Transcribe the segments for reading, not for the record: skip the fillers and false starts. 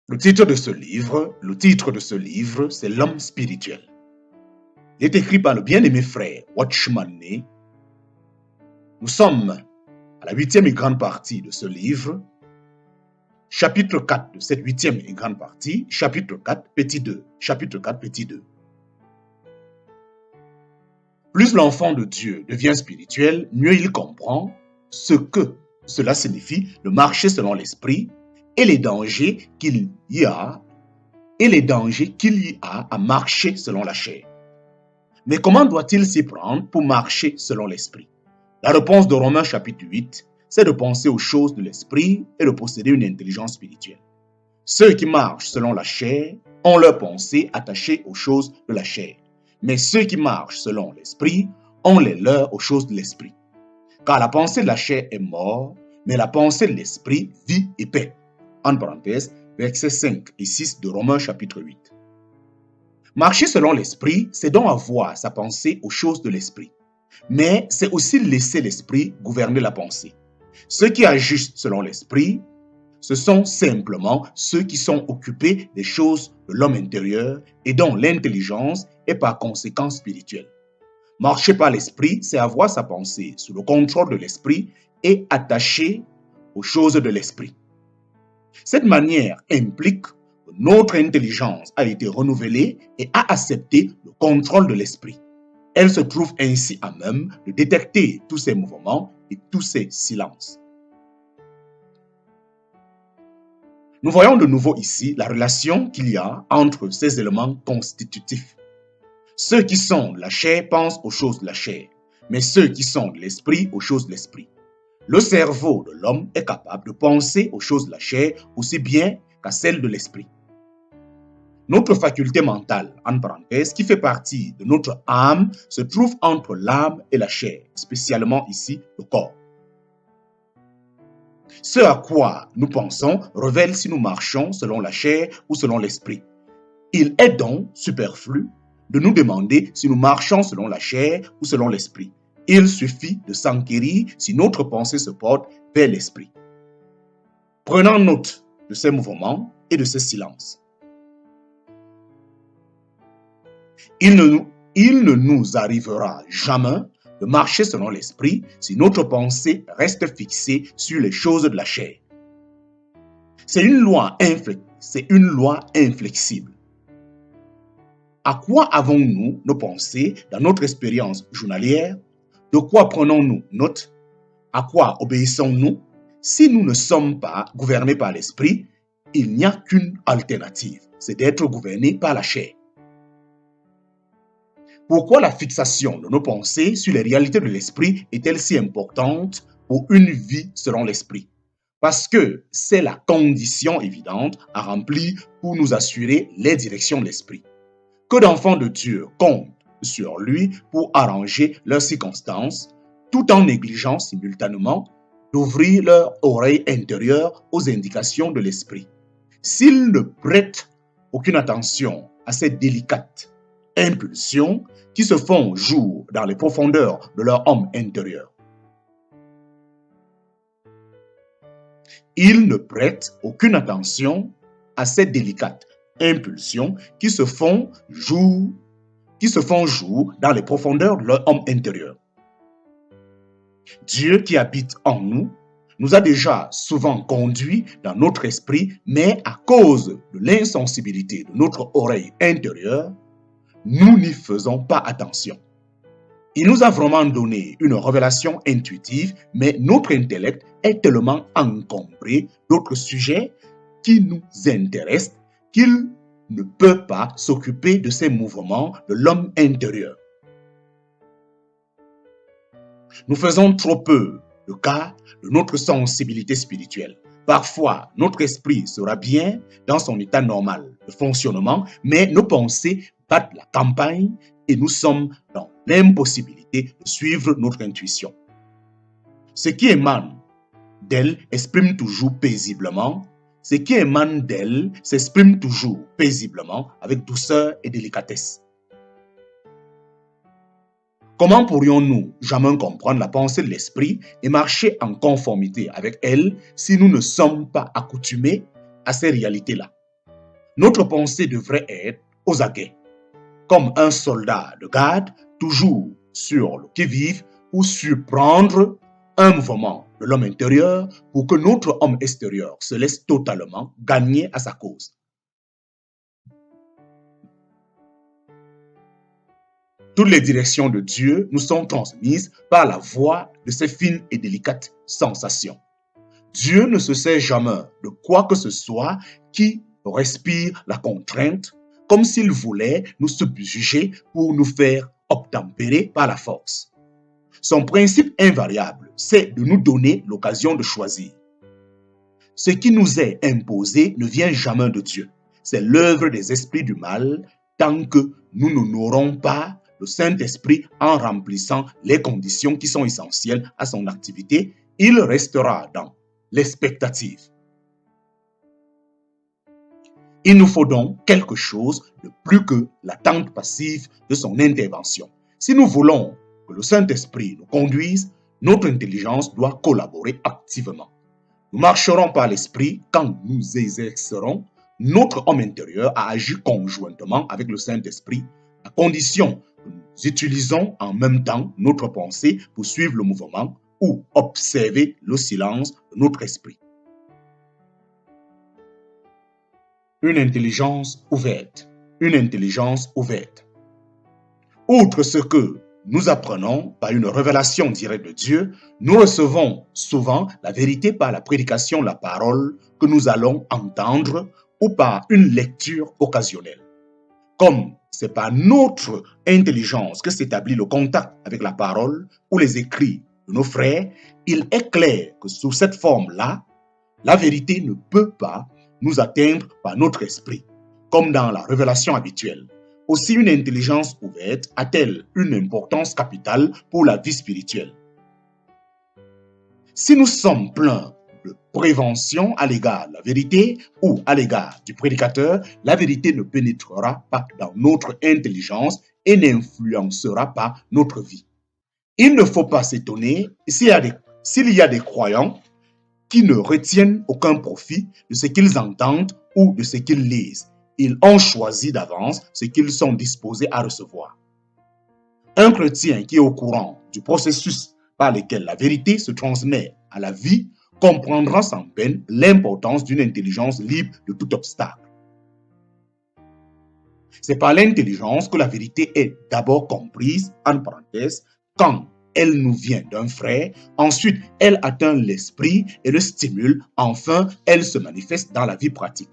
Le titre de ce livre, c'est L'homme spirituel. Il est écrit par le bien-aimé frère Watchman Nee. Nous sommes à la 8e et grande partie de ce livre, chapitre 4 de cette 8e et grande partie, chapitre 4, petit 2. Chapitre 4, petit 2. Plus l'enfant de Dieu devient spirituel, mieux il comprend ce que cela signifie de marcher selon l'esprit et les dangers qu'il y a à marcher selon la chair. Mais comment doit-il s'y prendre pour marcher selon l'esprit? La réponse de Romains chapitre 8, c'est de penser aux choses de l'esprit et de posséder une intelligence spirituelle. Ceux qui marchent selon la chair ont leur pensée attachée aux choses de la chair. Mais ceux qui marchent selon l'esprit ont les leurs aux choses de l'esprit. Car la pensée de la chair est mort, mais la pensée de l'esprit vie et paix. En parenthèse, versets 5 et 6 de Romains chapitre 8. Marcher selon l'esprit, c'est donc avoir sa pensée aux choses de l'esprit. Mais c'est aussi laisser l'esprit gouverner la pensée. Ceux qui agissent selon l'esprit, ce sont simplement ceux qui sont occupés des choses de l'homme intérieur et dont l'intelligence est par conséquent spirituelle. Marcher par l'esprit, c'est avoir sa pensée sous le contrôle de l'esprit et attaché aux choses de l'esprit. Cette manière implique que notre intelligence a été renouvelée et a accepté le contrôle de l'esprit. Elle se trouve ainsi à même de détecter tous ces mouvements et tous ces silences. Nous voyons de nouveau ici la relation qu'il y a entre ces éléments constitutifs. Ceux qui sont de la chair pensent aux choses de la chair, mais ceux qui sont de l'esprit aux choses de l'esprit. Le cerveau de l'homme est capable de penser aux choses de la chair aussi bien qu'à celles de l'esprit. Notre faculté mentale, en parenthèse, qui fait partie de notre âme, se trouve entre l'âme et la chair, spécialement ici le corps. Ce à quoi nous pensons révèle si nous marchons selon la chair ou selon l'esprit. Il est donc superflu de nous demander si nous marchons selon la chair ou selon l'esprit. Il suffit de s'enquérir si notre pensée se porte vers l'esprit. Prenons note de ces mouvements et de ces silences. Il ne nous arrivera jamais de marcher selon l'esprit si notre pensée reste fixée sur les choses de la chair. C'est une loi inflexible. À quoi avons-nous nos pensées dans notre expérience journalière? De quoi prenons-nous note? À quoi obéissons-nous? Si nous ne sommes pas gouvernés par l'esprit, il n'y a qu'une alternative, c'est d'être gouvernés par la chair. Pourquoi la fixation de nos pensées sur les réalités de l'esprit est-elle si importante pour une vie selon l'esprit? Parce que c'est la condition évidente à remplir pour nous assurer les directions de l'esprit. Que d'enfants de Dieu comptent sur lui pour arranger leurs circonstances, tout en négligeant simultanément d'ouvrir leur oreille intérieure aux indications de l'esprit. S'ils ne prêtent aucune attention à ces délicates impulsions qui se font jour dans les profondeurs de leur homme intérieur. Ils ne prêtent aucune attention à ces délicates impulsions qui se font jour dans les profondeurs de leur homme intérieur. Dieu qui habite en nous a déjà souvent conduits dans notre esprit, mais à cause de l'insensibilité de notre oreille intérieure, nous n'y faisons pas attention. Il nous a vraiment donné une révélation intuitive, mais notre intellect est tellement encombré d'autres sujets qui nous intéressent qu'il ne peut pas s'occuper de ces mouvements de l'homme intérieur. Nous faisons trop peu de cas de notre sensibilité spirituelle. Parfois, notre esprit sera bien dans son état normal de fonctionnement, mais nos pensées battent la campagne et nous sommes dans l'impossibilité de suivre notre intuition. Ce qui émane d'elle exprime toujours paisiblement. Ce qui émane d'elle s'exprime toujours paisiblement, avec douceur et délicatesse. Comment pourrions-nous jamais comprendre la pensée de l'esprit et marcher en conformité avec elle si nous ne sommes pas accoutumés à ces réalités-là? Notre pensée devrait être aux aguets, comme un soldat de garde, toujours sur le qui-vive pour surprendre un mouvement de l'homme intérieur pour que notre homme extérieur se laisse totalement gagner à sa cause. Toutes les directions de Dieu nous sont transmises par la voie de ces fines et délicates sensations. Dieu ne se sert jamais de quoi que ce soit qui respire la contrainte, comme s'il voulait nous subjuger pour nous faire obtempérer par la force. Son principe invariable, c'est de nous donner l'occasion de choisir. Ce qui nous est imposé ne vient jamais de Dieu. C'est l'œuvre des esprits du mal tant que nous n'honorons pas le Saint-Esprit en remplissant les conditions qui sont essentielles à son activité. Il restera dans l'expectative. Il nous faut donc quelque chose de plus que l'attente passive de son intervention. Si nous voulons que le Saint-Esprit nous conduise, notre intelligence doit collaborer activement. Nous marcherons par l'Esprit quand nous exercerons notre homme intérieur à agir conjointement avec le Saint-Esprit, à condition que nous utilisons en même temps notre pensée pour suivre le mouvement ou observer le silence de notre esprit. Une intelligence ouverte. Une intelligence ouverte. Outre ce que nous apprenons par une révélation directe de Dieu, nous recevons souvent la vérité par la prédication de la parole que nous allons entendre ou par une lecture occasionnelle. Comme c'est par notre intelligence que s'établit le contact avec la parole ou les écrits de nos frères, il est clair que sous cette forme-là, la vérité ne peut pas nous atteindre par notre esprit, comme dans la révélation habituelle. Aussi, une intelligence ouverte a-t-elle une importance capitale pour la vie spirituelle. Si nous sommes pleins de prévention à l'égard de la vérité ou à l'égard du prédicateur, la vérité ne pénétrera pas dans notre intelligence et n'influencera pas notre vie. Il ne faut pas s'étonner s'il y a des croyants qui ne retiennent aucun profit de ce qu'ils entendent ou de ce qu'ils lisent. Ils ont choisi d'avance ce qu'ils sont disposés à recevoir. Un chrétien qui est au courant du processus par lequel la vérité se transmet à la vie comprendra sans peine l'importance d'une intelligence libre de tout obstacle. C'est par l'intelligence que la vérité est d'abord comprise, en parenthèse, quand elle nous vient d'un frère, ensuite elle atteint l'esprit et le stimule, enfin elle se manifeste dans la vie pratique.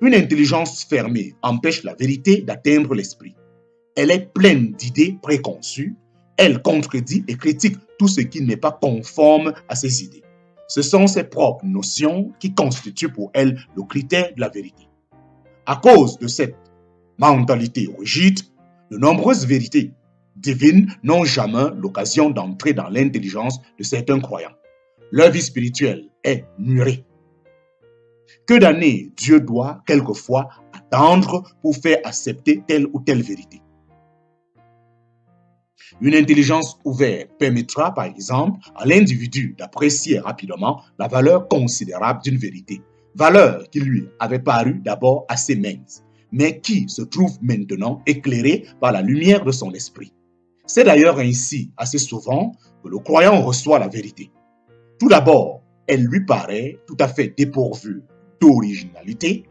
Une intelligence fermée empêche la vérité d'atteindre l'esprit. Elle est pleine d'idées préconçues, elle contredit et critique tout ce qui n'est pas conforme à ses idées. Ce sont ses propres notions qui constituent pour elle le critère de la vérité. À cause de cette mentalité rigide, de nombreuses vérités divines n'ont jamais l'occasion d'entrer dans l'intelligence de certains croyants. Leur vie spirituelle est murée. Que d'années Dieu doit quelquefois attendre pour faire accepter telle ou telle vérité. Une intelligence ouverte permettra par exemple à l'individu d'apprécier rapidement la valeur considérable d'une vérité, valeur qui lui avait paru d'abord assez mince, mais qui se trouve maintenant éclairée par la lumière de son esprit. C'est d'ailleurs ainsi assez souvent que le croyant reçoit la vérité. Tout d'abord, elle lui paraît tout à fait dépourvue d'originalité.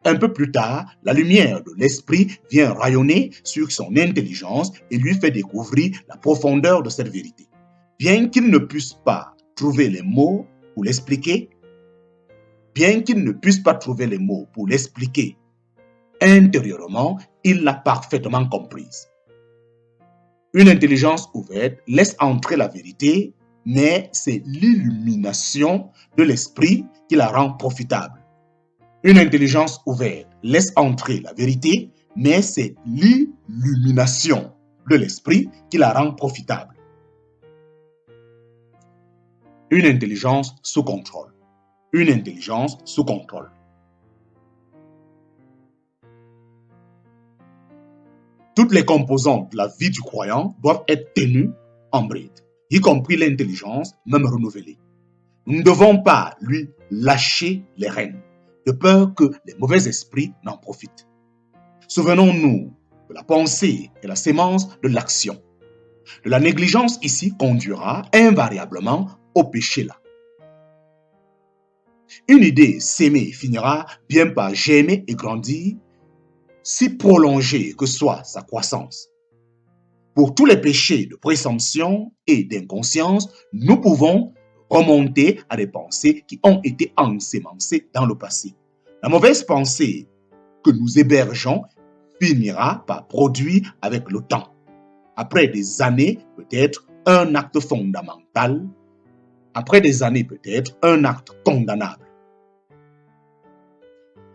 Un peu plus tard, la lumière de l'esprit vient rayonner sur son intelligence et lui fait découvrir la profondeur de cette vérité. Bien qu'il ne puisse pas trouver les mots pour l'expliquer, intérieurement, il l'a parfaitement comprise. Une intelligence ouverte laisse entrer la vérité, mais c'est l'illumination de l'esprit qui la rend profitable. Une intelligence ouverte laisse entrer la vérité, mais c'est l'illumination de l'esprit qui la rend profitable. Une intelligence sous contrôle. Une intelligence sous contrôle. Toutes les composantes de la vie du croyant doivent être tenues en bride, y compris l'intelligence, même renouvelée. Nous ne devons pas lui lâcher les rênes. de peur que les mauvais esprits n'en profitent. Souvenons-nous que la pensée est la sémence de l'action. De la négligence ici conduira invariablement au péché là. Une idée sémée finira bien par germer et grandir, si prolongée que soit sa croissance. Pour tous les péchés de présomption et d'inconscience, nous pouvons remonter à des pensées qui ont été ensémencées dans le passé. La mauvaise pensée que nous hébergeons finira par produire avec le temps, après des années peut-être un acte fondamental, après des années peut-être un acte condamnable.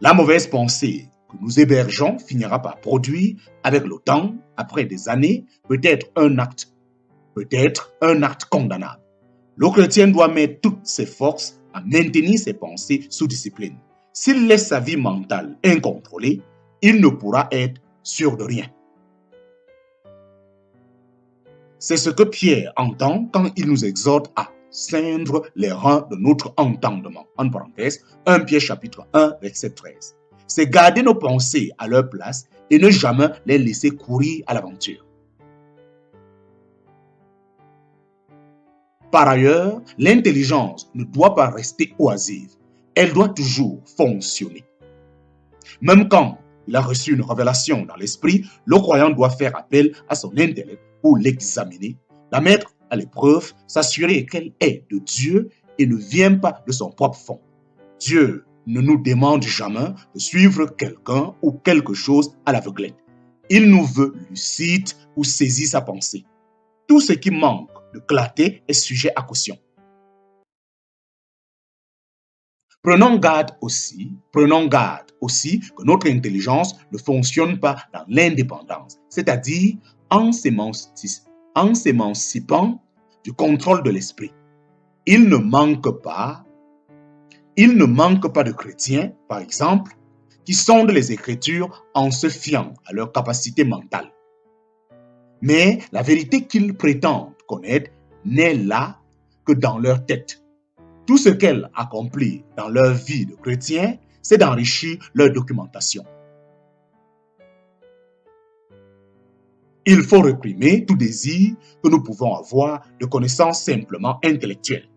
La mauvaise pensée que nous hébergeons finira par produire avec le temps, après des années, peut-être un acte condamnable. Le chrétien doit mettre toutes ses forces à maintenir ses pensées sous discipline. S'il laisse sa vie mentale incontrôlée, il ne pourra être sûr de rien. C'est ce que Pierre entend quand il nous exhorte à ceindre les reins de notre entendement. En parenthèse, 1 Pierre chapitre 1, verset 13. C'est garder nos pensées à leur place et ne jamais les laisser courir à l'aventure. Par ailleurs, l'intelligence ne doit pas rester oisive. Elle doit toujours fonctionner. Même quand il a reçu une révélation dans l'esprit, le croyant doit faire appel à son intellect pour l'examiner, la mettre à l'épreuve, s'assurer qu'elle est de Dieu et ne vient pas de son propre fond. Dieu ne nous demande jamais de suivre quelqu'un ou quelque chose à l'aveuglette. Il nous veut lucide pour saisir sa pensée. Tout ce qui manque de clarté est sujet à caution. Prenons garde aussi que notre intelligence ne fonctionne pas dans l'indépendance, c'est-à-dire en s'émancipant du contrôle de l'esprit. Il ne manque pas de chrétiens, par exemple, qui sondent les Écritures en se fiant à leur capacité mentale. Mais la vérité qu'ils prétendent connaître n'est là que dans leur tête. Tout ce qu'elles accomplissent dans leur vie de chrétien, c'est d'enrichir leur documentation. Il faut réprimer tout désir que nous pouvons avoir de connaissances simplement intellectuelles.